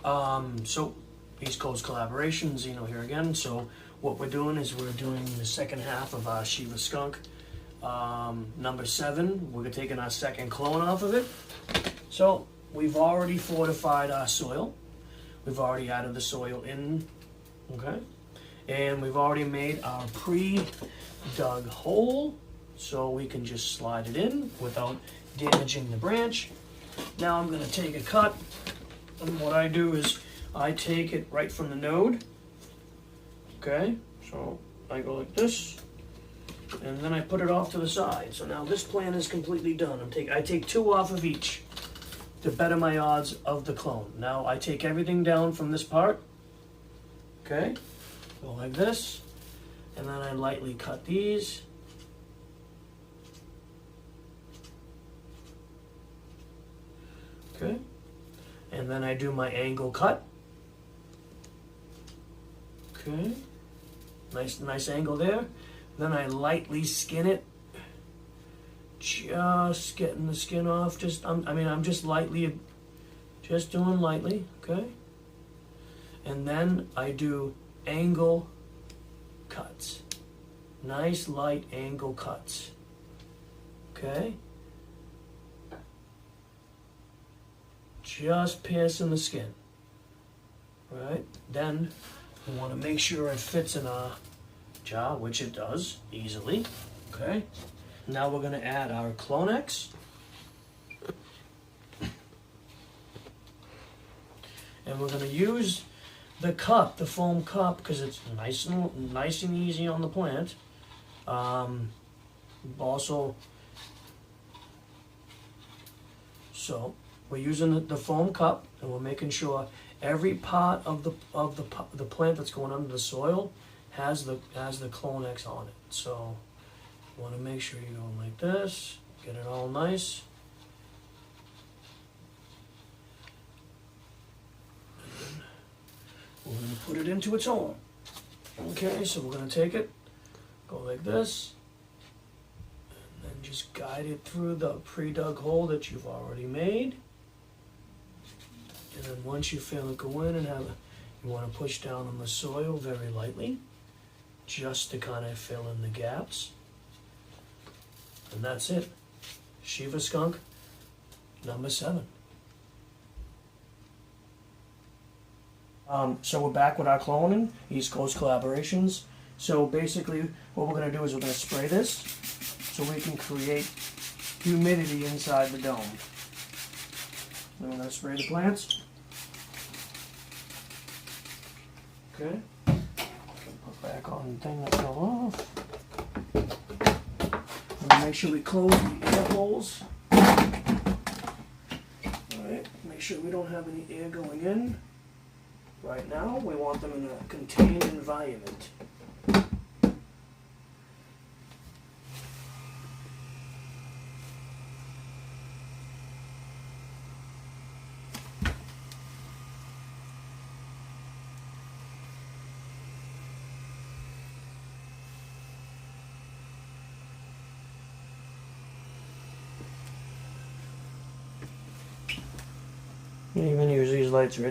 So East Coast Collaborations, Zeno here again. So what we're doing is we're doing the second half of our Shiva Skunk. Number 7, we're taking our second clone off of it. So we've already fortified our soil. We've already added the soil in, okay? And we've already made our pre-dug hole, so we can just slide it in without damaging the branch. Now I'm gonna take a cut, and what I do is I take it right from the node, okay? So I go like this, and then I put it off to the side. So now this plant is completely done. I take 2 off of each to better my odds of the clone. Now I take everything down from this part, okay? Go like this, and then I lightly cut these. Okay, and then I do my angle cut. Okay, nice angle there. Then I lightly skin it, just getting the skin off. I'm just lightly, just doing lightly. Okay, and then I do angle cuts, nice light angle cuts. Okay, just piercing the skin. Right, then we want to make sure it fits in our jar, which it does easily. Okay, now we're going to add our Clonex. And we're going to use the cup, the foam cup, because it's nice and easy on the plant. Also, so we're using the foam cup, and we're making sure every part of the plant that's going under the soil has the Clonex on it. So you want to make sure you're going like this, get it all nice. We're going to put it into its home. Okay, so we're going to take it, go like this, and then just guide it through the pre-dug hole that you've already made. And then once you feel it go in and you want to push down on the soil very lightly, just to kind of fill in the gaps. And that's it. Shiva Skunk, number 7. So we're back with our cloning, East Coast Collaborations. So basically what we're going to do is we're going to spray this so we can create humidity inside the dome. Then we're going to spray the plants. Okay. Put back on the thing that fell off. And make sure we close the air holes. Alright, make sure we don't have any air going in. Right now, we want them in a contained environment. You even use these lights right